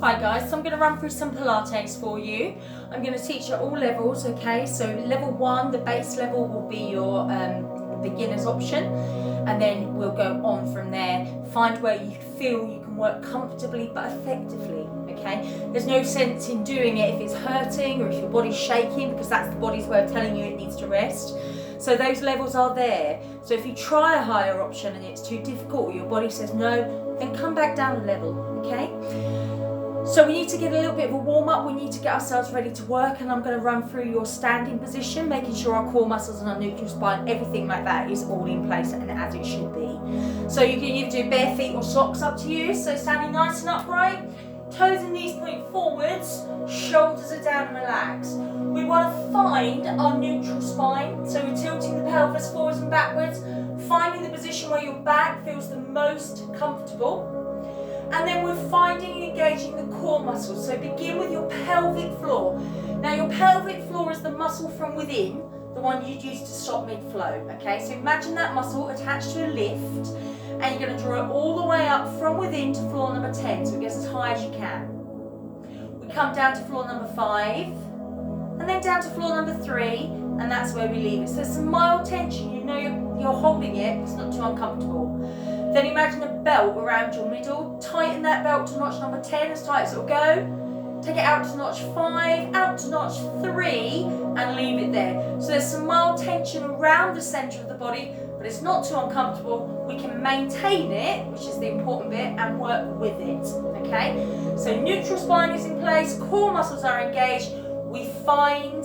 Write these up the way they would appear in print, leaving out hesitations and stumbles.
Hi guys, so I'm going to run through some Pilates for you. I'm going to teach at all levels, okay? So level 1, the base level, will be your beginner's option, and then we'll go on from there. Find where you feel you can work comfortably but effectively, okay? There's no sense in doing it if it's hurting or if your body's shaking, because that's the body's way of telling you it needs to rest. So those levels are there. So if you try a higher option and it's too difficult or your body says no, then come back down a level, okay? So we need to get a little bit of a warm up, we need to get ourselves ready to work, and I'm going to run through your standing position, making sure our core muscles and our neutral spine, everything like that is all in place and as it should be. So you can either do bare feet or socks, up to you. So standing nice and upright, toes and knees point forwards, shoulders are down and relaxed. We want to find our neutral spine, so we're tilting the pelvis forwards and backwards, finding the position where your back feels the most comfortable. And then we're finding and engaging the core muscles. So begin with your pelvic floor. Now your pelvic floor is the muscle from within, the one you'd use to stop mid-flow, okay? So imagine that muscle attached to a lift, and you're going to draw it all the way up from within to floor number 10, so it gets as high as you can. We come down to floor number 5, and then down to floor number 3, and that's where we leave it. So there's some mild tension, you know you're holding it, it's not too uncomfortable. Then imagine a belt around your middle, tighten that belt to notch number 10, as tight as it'll go. Take it out to notch 5, out to notch 3, and leave it there. So there's some mild tension around the centre of the body, but it's not too uncomfortable. We can maintain it, which is the important bit, and work with it, okay? So neutral spine is in place, core muscles are engaged. We find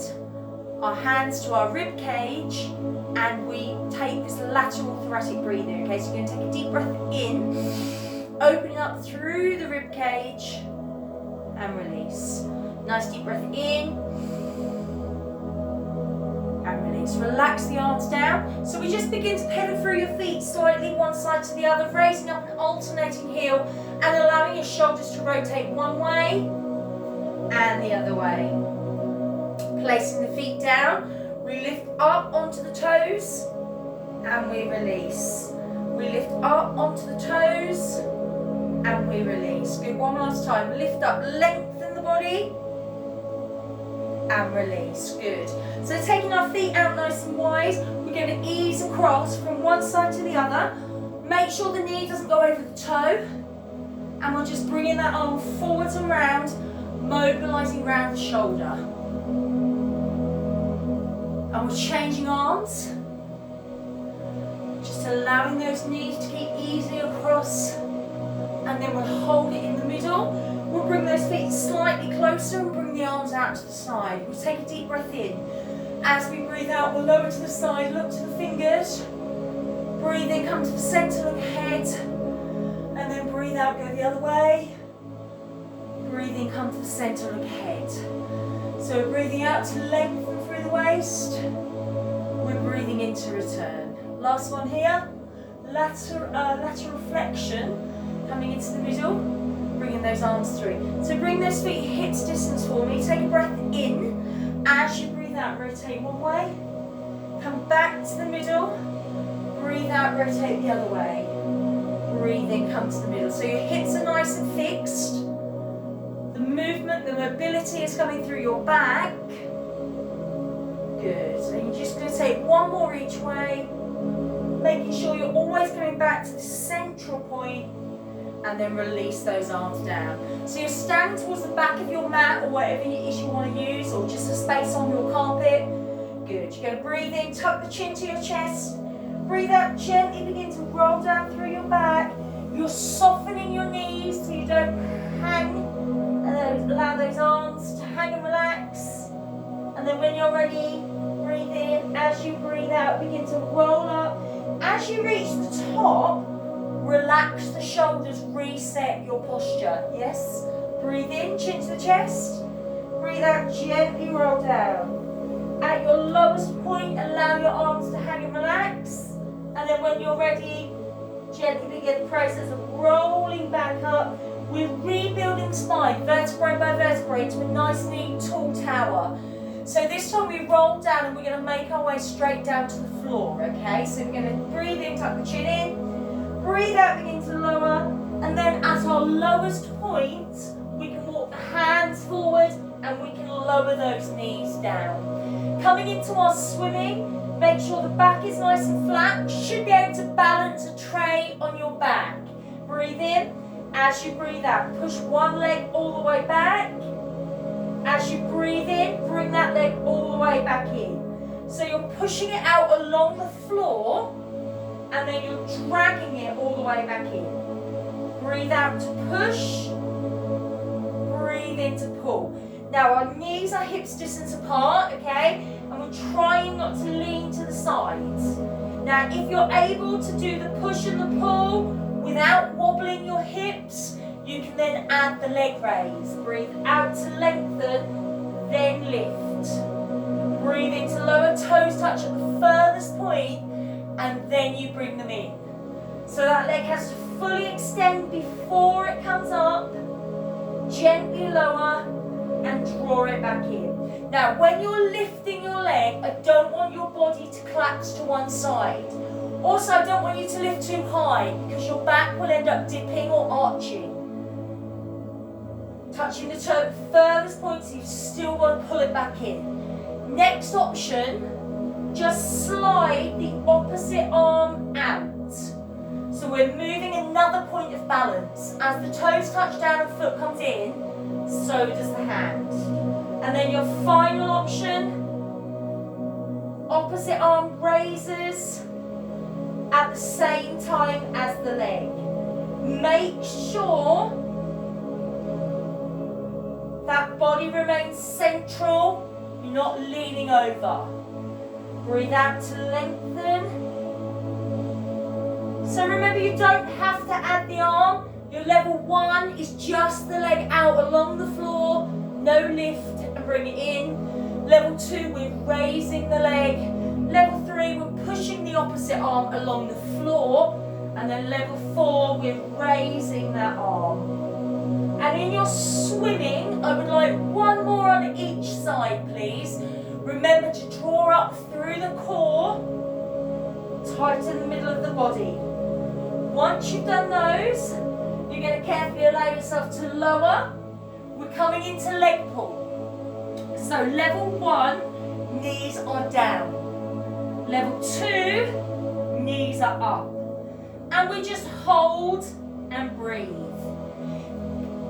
our hands to our rib cage, and we take this lateral thoracic breathing, okay? So you're going to take a deep breath in, opening up through the rib cage, and release. Nice deep breath in, and release. Relax the arms down. So we just begin to pedal through your feet slightly, one side to the other, raising up an alternating heel, and allowing your shoulders to rotate one way, and the other way. Placing the feet down, we lift up onto the toes, and we release. We lift up onto the toes, and we release. Good, one last time. Lift up, lengthen the body, and release. Good. So taking our feet out nice and wide, we're going to ease across from one side to the other. Make sure the knee doesn't go over the toe, and we're just bringing that arm forwards and round, mobilising round the shoulder. And we're changing arms, just allowing those knees to keep easing across, and then we'll hold it in the middle. We'll bring those feet slightly closer and bring the arms out to the side. We'll take a deep breath in. As we breathe out, we'll lower to the side, look to the fingers. Breathe in, come to the centre, look ahead, and then breathe out, go the other way. Breathe in, come to the centre, look ahead. So we're breathing out to lengthen through the waist. We're breathing in to return. Last one here. Lateral flexion, coming into the middle, bringing those arms through. So bring those feet hips distance for me. Take a breath in. As you breathe out, rotate one way. Come back to the middle. Breathe out, rotate the other way. Breathe in, come to the middle. So your hips are nice and fixed. The movement, the mobility is coming through your back. Good. So you're just going to take one more each way, making sure you're always coming back to the central point, and then release those arms down. So you're standing towards the back of your mat or whatever it is you want to use, or just a space on your carpet. Good. You're going to breathe in, tuck the chin to your chest. Breathe out, gently begin to roll down through your back. You're softening your knees so you don't hang, and then allow those arms to hang and relax. And then when you're ready, breathe in. As you breathe out, begin to roll up. As you reach the top, relax the shoulders, reset your posture. Yes? Breathe in, chin to the chest. Breathe out, gently roll down. At your lowest point, allow your arms to hang and relax. And then when you're ready, gently begin the process of rolling back up. We're rebuilding spine, vertebrae by vertebrae, to a nice, neat, tall tower. So this time we roll down and we're going to make our way straight down to the floor, okay? So we're going to breathe in, tuck the chin in, breathe out, begin to lower, and then at our lowest point, we can walk hands forward, and we can lower those knees down. Coming into our swimming, make sure the back is nice and flat. You should be able to balance a tray on your back. Breathe in. As you breathe out, push one leg all the way back. As you breathe in, bring that leg all the way back in. So you're pushing it out along the floor, and then you're dragging it all the way back in. Breathe out to push. Breathe in to pull. Now our knees are hips distance apart, okay? And we're trying not to lean to the sides. Now if you're able to do the push and the pull without wobbling your hips, you can then add the leg raise. Breathe out to lengthen, then lift. Breathe in to lower toes touch at the furthest point, and then you bring them in. So that leg has to fully extend before it comes up. Gently lower and draw it back in. Now when you're lifting your leg, I don't want your body to collapse to one side. Also, I don't want you to lift too high because your back will end up dipping or arching. Touching the toe at the furthest point, so you still want to pull it back in. Next option, just slide the opposite arm out. So we're moving another point of balance. As the toes touch down and foot comes in, so does the hand. And then your final option, opposite arm raises at the same time as the leg. Make sure that body remains central, you're not leaning over. Breathe out to lengthen. So remember, you don't have to add the arm. Your level 1 is just the leg out along the floor, no lift, and bring it in. Level 2, we're raising the leg. Level 3, we're pushing the opposite arm along the floor. And then level 4, we're raising that arm. And in your swimming, I would like one more on each side, please. Remember to draw up through the core, tighten the middle of the body. Once you've done those, you're going to carefully allow yourself to lower. We're coming into leg pull. So level 1, knees are down. Level 2, knees are up. And we just hold and breathe.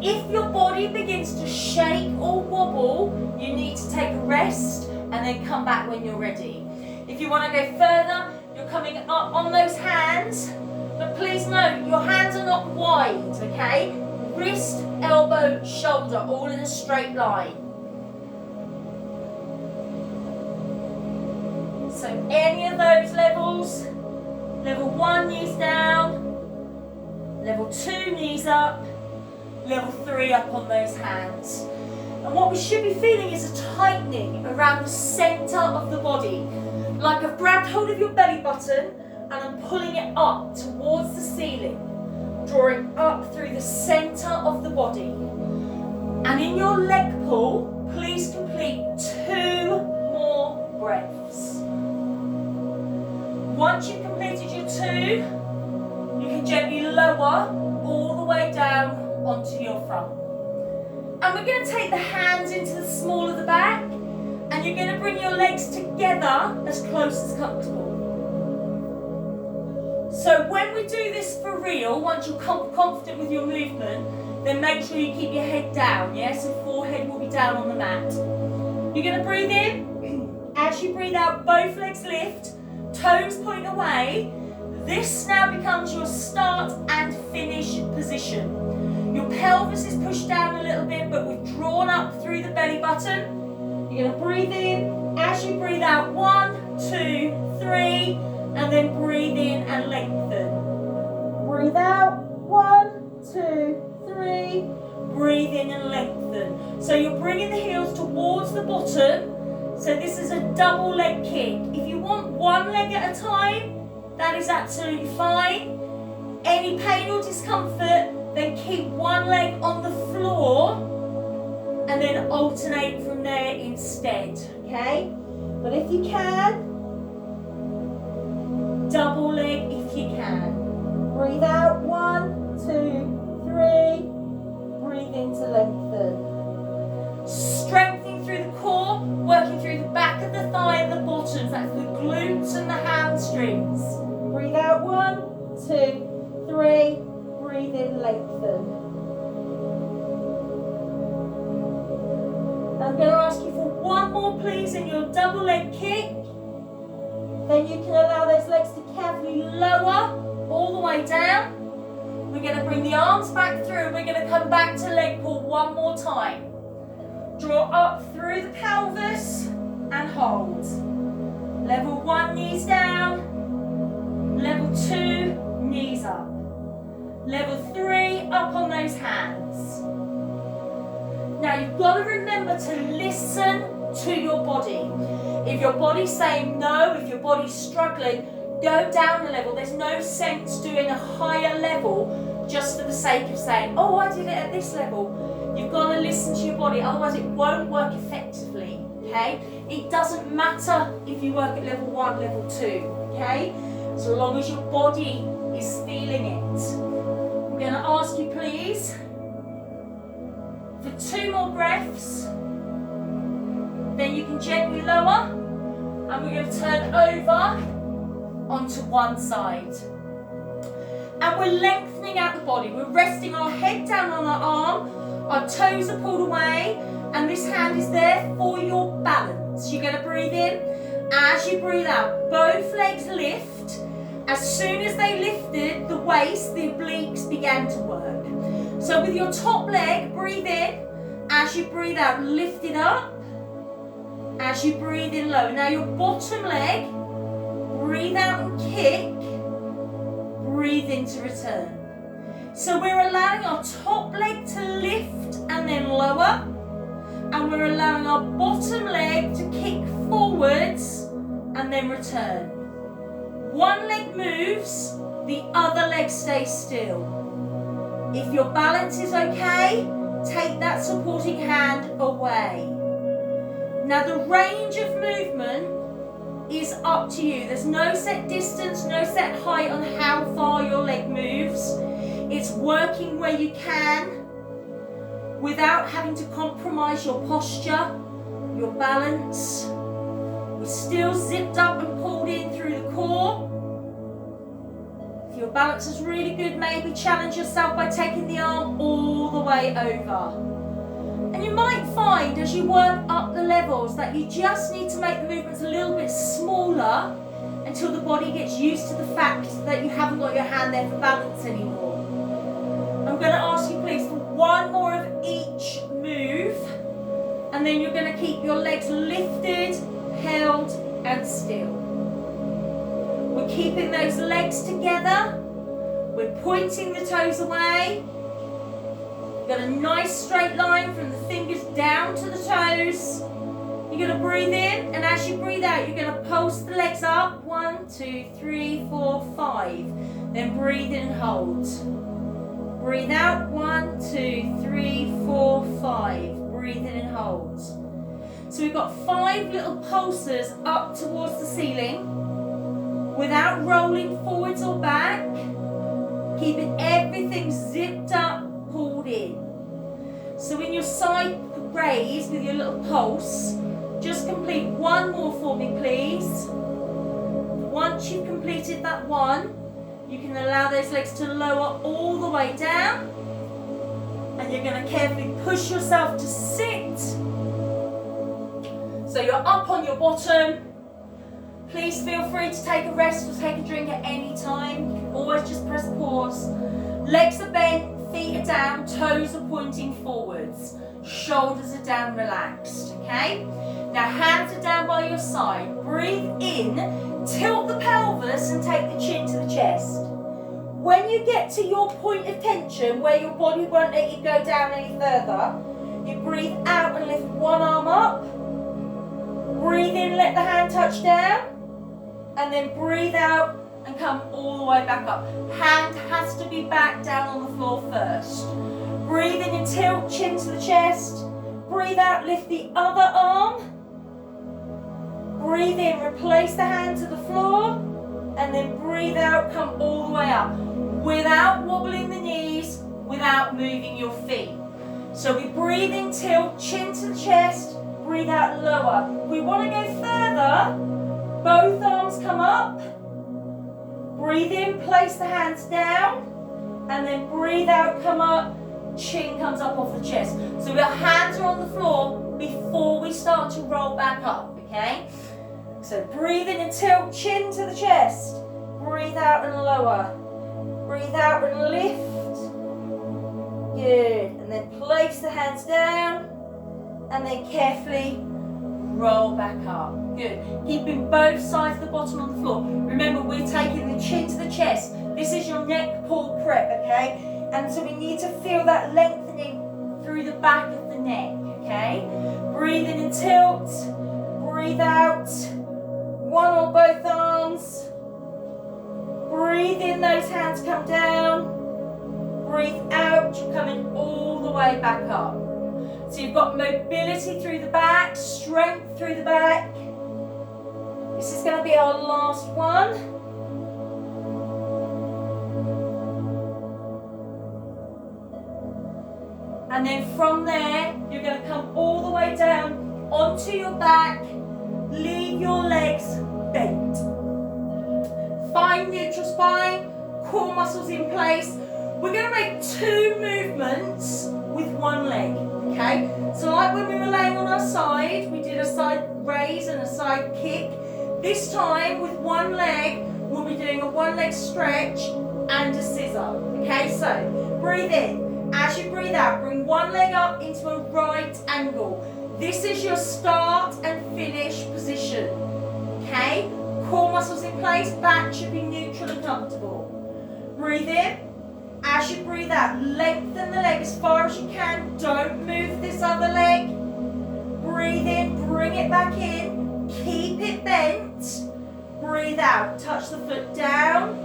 If your body begins to shake or wobble, you need to take a rest and then come back when you're ready. If you want to go further, you're coming up on those hands, but please note, your hands are not wide, okay? Wrist, elbow, shoulder, all in a straight line. So any of those levels, level 1, knees down, level 2, knees up, level 3, up on those hands. And what we should be feeling is a tightening around the centre of the body. Like I've grabbed hold of your belly button and I'm pulling it up towards the ceiling, drawing up through the centre of the body. And in your leg pull, please complete 2 more breaths. Once you've completed your 2, you can gently lower all the way down onto your front. And we're going to take the hands into the small of the back, and you're going to bring your legs together as close as comfortable. So when we do this for real, once you're confident with your movement, then make sure you keep your head down, yeah? So forehead will be down on the mat. You're going to breathe in. As you breathe out, both legs lift, toes point away. This now becomes your start and finish position. Your pelvis is pushed down a little bit, but we've drawn up through the belly button. You're going to breathe in. As you breathe out, 1, 2, 3, and then breathe in and lengthen. Breathe out, 1, 2, 3. Breathe in and lengthen. So you're bringing the heels towards the bottom. So this is a double leg kick. If you want one leg at a time, that is absolutely fine. Any pain or discomfort, then keep one leg on the floor and then alternate from there instead, okay? But if you can, double leg if you can. Breathe out, 1, 2, 3. Breathe in to lengthen. I'm going to ask you for one more please in your double leg kick. Then you can allow those legs to carefully lower all the way down. We're going to bring the arms back through. We're going to come back to leg pull one more time. Draw up through the pelvis and hold. Level 1, knees down. Level 2, knees up. Level 3, up on those hands. Now you've got to remember to listen to your body. If your body's saying no, if your body's struggling, go down a level. There's no sense doing a higher level just for the sake of saying, oh, I did it at this level. You've got to listen to your body, otherwise it won't work effectively, okay? It doesn't matter if you work at level 1, level 2, okay? So long as your body is feeling it. I'm going to ask you please for 2 more breaths. Then you can gently lower, and we're going to turn over onto one side. And we're lengthening out the body. We're resting our head down on our arm, our toes are pulled away, and this hand is there for your balance. You're going to breathe in. As you breathe out, both legs lift. As soon as they lifted, the waist, the obliques began to work. So with your top leg, breathe in. As you breathe out, lift it up. As you breathe in, low. Now your bottom leg, breathe out and kick. Breathe in to return. So we're allowing our top leg to lift and then lower. And we're allowing our bottom leg to kick forwards and then return. One leg moves, the other leg stays still. If your balance is okay, take that supporting hand away. Now the range of movement is up to you. There's no set distance, no set height on how far your leg moves. It's working where you can without having to compromise your posture, your balance. We're still zipped up and pulled in through the core. If your balance is really good, maybe challenge yourself by taking the arm all the way over. And you might find as you work up the levels that you just need to make the movements a little bit smaller until the body gets used to the fact that you haven't got your hand there for balance anymore. I'm going to ask you please for one more of each move, and then you're going to keep your legs lifted, held and still. We're keeping those legs together. We're pointing the toes away. Got a nice straight line from the fingers down to the toes. You're going to breathe in, and as you breathe out, you're going to pulse the legs up. 1, 2, 3, 4, 5. Then breathe in and hold. Breathe out. 1, 2, 3, 4, 5. Breathe in and hold. So we've got 5 little pulses up towards the ceiling without rolling forwards or back. Keeping everything zipped up, pulled in. So in your side raise with your little pulse, just complete one more for me please. Once you've completed that one, you can allow those legs to lower all the way down, and you're going to carefully push yourself to sit. So you're up on your bottom. Please feel free to take a rest or take a drink at any time. You can always just press pause. Legs are bent, feet are down, toes are pointing forwards. Shoulders are down, relaxed, okay? Now hands are down by your side. Breathe in, tilt the pelvis and take the chin to the chest. When you get to your point of tension, where your body won't let you go down any further, you breathe out and lift one arm up. Breathe in, let the hand touch down, and then breathe out and come all the way back up. Hand has to be back down on the floor first. Breathe in and tilt, chin to the chest. Breathe out, lift the other arm. Breathe in, replace the hand to the floor, and then breathe out, come all the way up. Without wobbling the knees, without moving your feet. So we breathe in, tilt, chin to the chest, breathe out, lower. We want to go further. Both arms come up. Breathe in, place the hands down, and then breathe out, come up, chin comes up off the chest. So our hands are on the floor before we start to roll back up, okay? So breathe in and tilt, chin to the chest. Breathe out and lower. Breathe out and lift. Good. And then place the hands down. And then carefully roll back up. Good. Keeping both sides of the bottom on the floor. Remember, we're taking the chin to the chest. This is your neck pull prep, okay? And so we need to feel that lengthening through the back of the neck, okay? Breathe in and tilt. Breathe out. One or both arms. Breathe in, those hands come down. Breathe out, you're coming all the way back up. So you've got mobility through the back, strength through the back. This is going to be our last one. And then from there, you're going to come all the way down onto your back. Leave your legs bent. Find neutral spine, core muscles in place. We're going to make 2 movements with one leg, okay? So like when we were laying on our side, we did a side raise and a side kick. This time with one leg, we'll be doing a one leg stretch and a scissor, okay? So breathe in. As you breathe out, bring one leg up into a right angle. This is your start and finish position, okay? Core muscles in place, back should be neutral and comfortable. Breathe in. As you breathe out, lengthen the leg as far as you can. Don't move this other leg. Breathe in, bring it back in. Keep it bent. Breathe out, touch the foot down.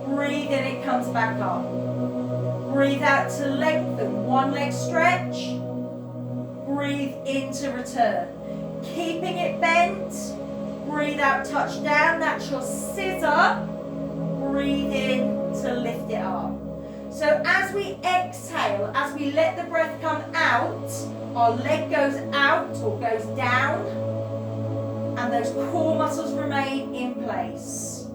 Breathe in, it comes back up. Breathe out to lengthen, one leg stretch. Breathe in to return. Keeping it bent. Breathe out, touch down, that's your scissor. Breathe in to lift it up. So as we exhale, as we let the breath come out, our leg goes out or goes down, and those core muscles remain in place.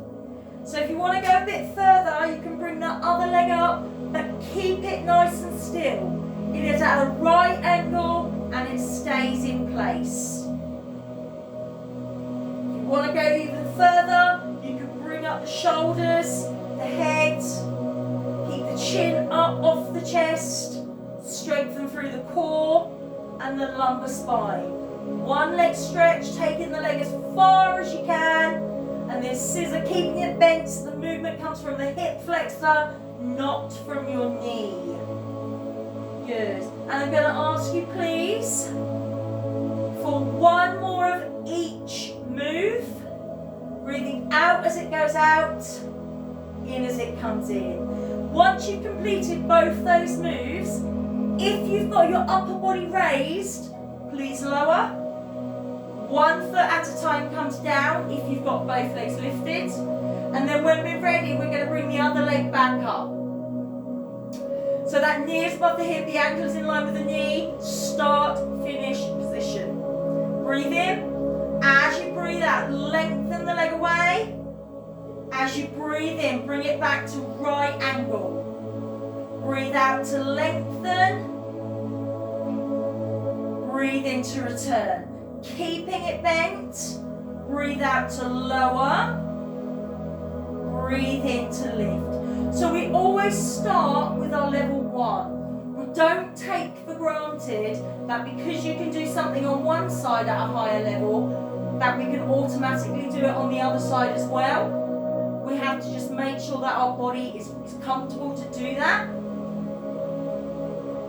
So if you want to go a bit further, you can bring that other leg up, but keep it nice and still. It is at a right angle and it stays in place. If you want to go even further, you can bring up the shoulders, the head, keep the chin up off the chest, strengthen through the core and the lumbar spine. One leg stretch, taking the leg as far as you can, and then scissor, keeping it bent so the movement comes from the hip flexor, not from your knee. Good. And I'm going to ask you please for one more of each move. Breathing out as it goes out, in as it comes in. Once you've completed both those moves, if you've got your upper body raised, please lower. One foot at a time comes down if you've got both legs lifted. And then when we're ready, we're going to bring the other leg back up. So that knee is above the hip, the ankle is in line with the knee. Start, finish position. Breathe in. As you breathe out, lengthen the leg away. As you breathe in, bring it back to right angle. Breathe out to lengthen. Breathe in to return. Keeping it bent. Breathe out to lower. Breathe in to lift. So we always start with our level 1. We don't take for granted that because you can do something on one side at a higher level, that we can automatically do it on the other side as well. We have to just make sure that our body is comfortable to do that.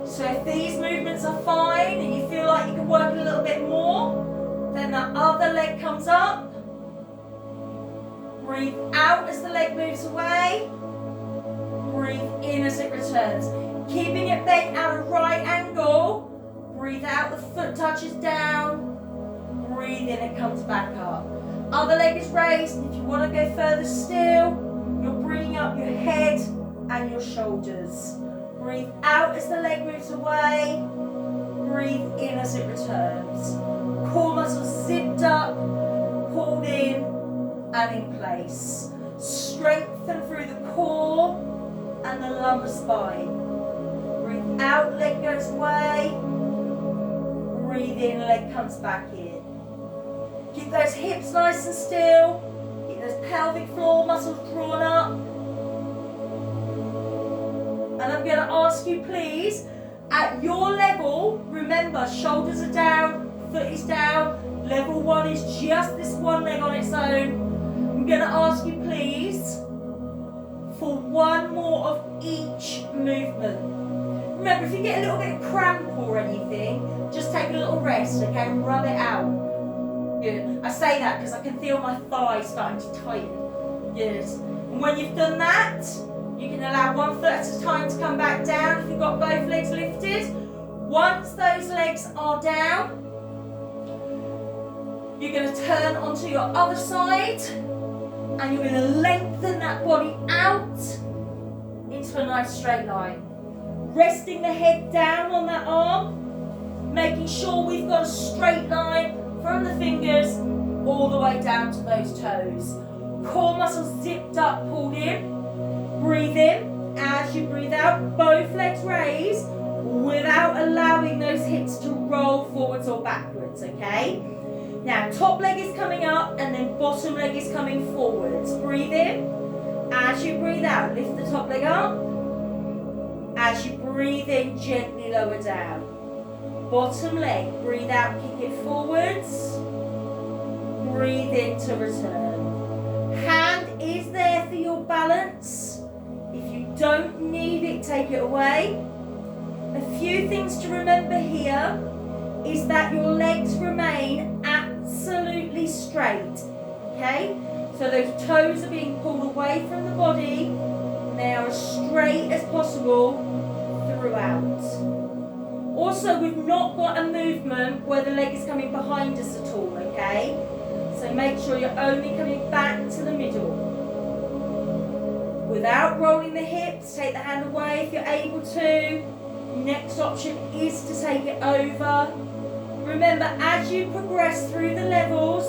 So if these movements are fine and you feel like you can work a little bit more, then that other leg comes up. Breathe out as the leg moves away. Breathe in as it returns. Keeping it bent at a right angle. Breathe out, the foot touches down. Breathe in, it comes back up. Other leg is raised, and if you want to go further still, you're bringing up your head and your shoulders. Breathe out as the leg moves away. Breathe in as it returns. Core muscles zipped up, pulled in, and in place. Strengthen through the core and the lumbar spine. Breathe goes away. Breathe in, leg comes back in. Keep those hips nice and still. Keep those pelvic floor muscles drawn up. And I'm going to ask you, please, at your level, remember, shoulders are down, foot is down. Level 1 is just this one leg on its own. I'm going to ask you, please, for one more of each movement. Remember, if you get a little bit of cramp or anything, just take a little rest, okay, and rub it out. Good. I say that because I can feel my thighs starting to tighten. Good. And when you've done that, you can allow one foot at a time to come back down if you've got both legs lifted. Once those legs are down, you're going to turn onto your other side and you're going to lengthen that body out into a nice straight line. Resting the head down on that arm, making sure we've got a straight line from the fingers all the way down to those toes. Core muscles zipped up, pulled in. Breathe in. As you breathe out, both legs raise without allowing those hips to roll forwards or backwards, okay? Now, top leg is coming up and then bottom leg is coming forwards. Breathe in. As you breathe out, lift the top leg up. As you breathe in, gently lower down. Bottom leg, breathe out, kick it forwards. Breathe in to return. Hand is there for your balance. If you don't need it, take it away. A few things to remember here is that your legs remain absolutely straight, okay? So those toes are being pulled away from the body and they are as straight as possible throughout. Also, we've not got a movement where the leg is coming behind us at all, okay? So make sure you're only coming back to the middle. Without rolling the hips, take the hand away if you're able to. Next option is to take it over. Remember, as you progress through the levels,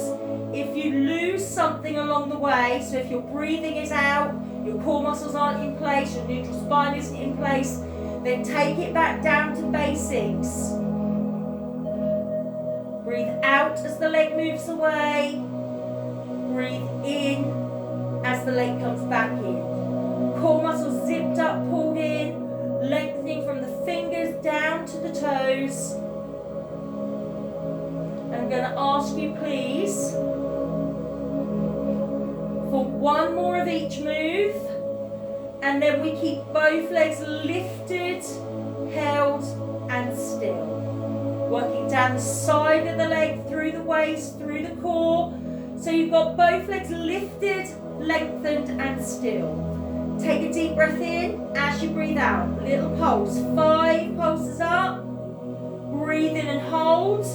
if you lose something along the way, so if your breathing is out, your core muscles aren't in place, your neutral spine isn't in place, then take it back down to basics. Breathe out as the leg moves away. Breathe in as the leg comes back in. Core muscles zipped up, pulled in, lengthening from the fingers down to the toes. And I'm going to ask you, please, for one more of each move, and then we keep both legs lifted, held, and still. Working down the side of the leg, through the waist, through the core. So you've got both legs lifted, lengthened, and still. Take a deep breath in as you breathe out. Little pulse. 5 pulses up. Breathe in and hold.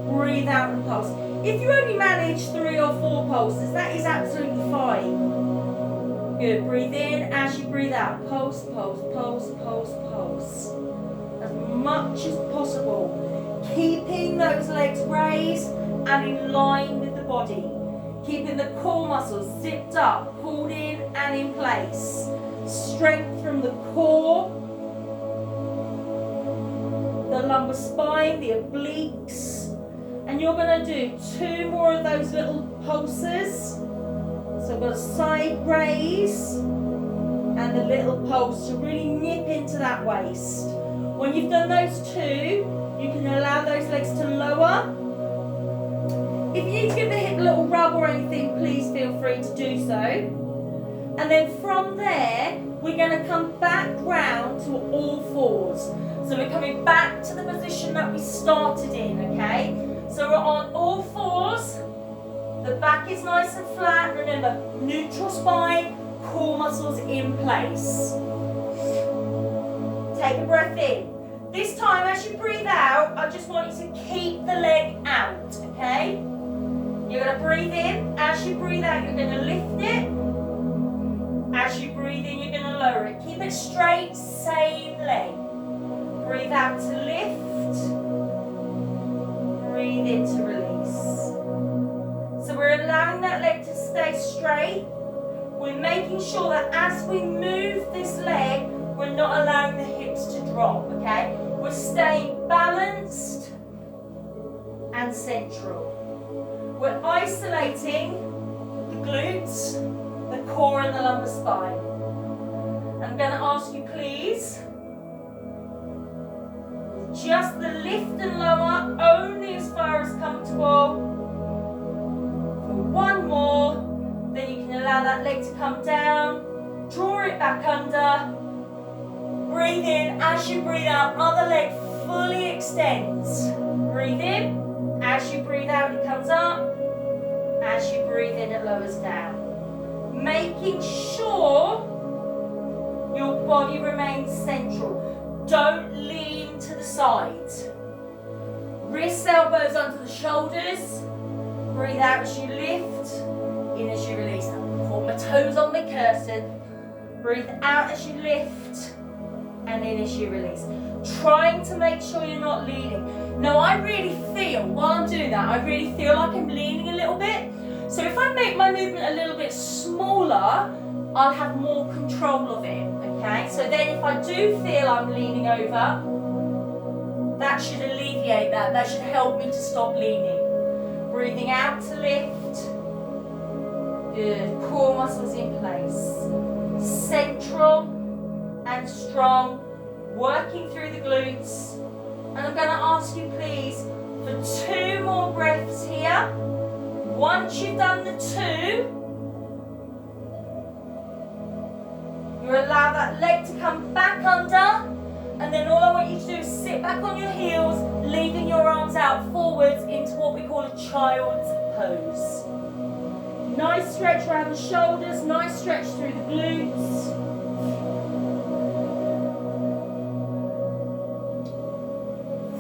Breathe out and pulse. If you only manage 3 or 4 pulses, that is absolutely fine. Good. Breathe in as you breathe out. Pulse, pulse, pulse, pulse, pulse. As much as possible. Keeping those legs raised and in line with the body. Keeping the core muscles zipped up, pulled in and in place. Strength from the core, the lumbar spine, the obliques. And you're going to do 2 more of those little pulses. So I've got a side raise and the little pulse to really nip into that waist. When you've done those 2, you can allow those legs to lower. If you need to give the hip a little rub or anything, please feel free to do so. And then from there, we're going to come back round to all fours. So we're coming back to the position that we started in, okay? So we're on all fours. The back is nice and flat. Remember, neutral spine, core muscles in place. Take a breath in. This time, as you breathe out, I just want you to keep the leg out, okay? You're going to breathe in. As you breathe out, you're going to lift it. As you breathe in, you're going to lower it. Keep it straight, same leg. Breathe out to lift. Breathe in to release. So we're allowing that leg to stay straight. We're making sure that as we move this leg, we're not allowing the hips to drop, okay? We're we're staying balanced and central. We're isolating the glutes, the core and the lumbar spine. I'm going to ask you please, just the lift and lower, only as far as comfortable. For one more, then you can allow that leg to come down, draw it back under, breathe in, as you breathe out, other leg fully extends. Breathe in, as you breathe out it comes up, as you breathe in it lowers down. Making sure your body remains central. Don't lean to the sides. Wrists, elbows under the shoulders. Breathe out as you lift, in as you release. Hold my toes on the cursor. Breathe out as you lift, and in as you release. Trying to make sure you're not leaning. Now I really feel, while I'm doing that, I really feel like I'm leaning a little bit. So if I make my movement a little bit smaller, I'll have more control of it, okay? So then if I do feel I'm leaning over, that should alleviate that. That should help me to stop leaning. Breathing out to lift. Good. Core muscles in place. Central and strong. Working through the glutes. And I'm going to ask you please for 2 more breaths here. Once you've done the 2, you allow that leg to come back under, and then all I want you to do is sit back on your heels, leaving your arms out forwards into what we call a child's pose. Nice stretch around the shoulders, nice stretch through the glutes.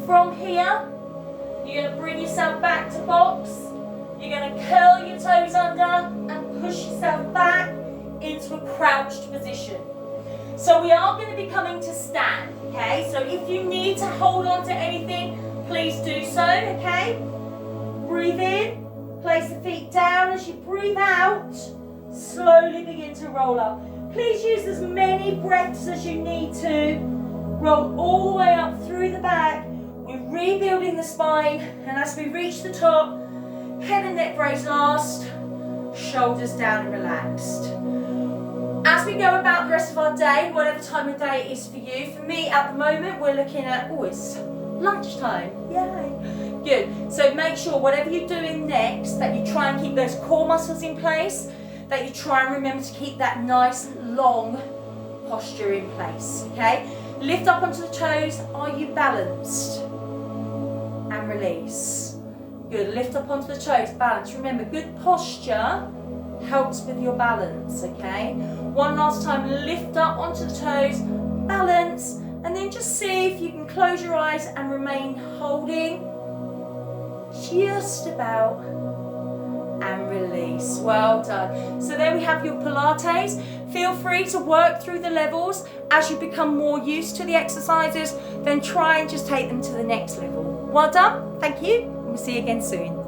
From here, you're going to bring yourself back to box. You're going to curl your toes under and push yourself back into a crouched position. So we are going to be coming to stand, okay? So if you need to hold on to anything, please do so, okay? Breathe in, place the feet down. As you breathe out, slowly begin to roll up. Please use as many breaths as you need to. Roll all the way up through the back. We're rebuilding the spine, and as we reach the top, head and neck brace last, shoulders down and relaxed. As we go about the rest of our day, whatever time of day it is for you, for me at the moment we're looking at, it's lunchtime, yay. Good, so make sure whatever you're doing next that you try and keep those core muscles in place, that you try and remember to keep that nice long posture in place, okay? Lift up onto the toes, are you balanced? And release. Good, lift up onto the toes, balance. Remember, good posture helps with your balance, okay? One last time, lift up onto the toes, balance, and then just see if you can close your eyes and remain holding just about, and release. Well done. So there we have your Pilates. Feel free to work through the levels. As you become more used to the exercises, then try and just take them to the next level. Well done, thank you, and we'll see you again soon.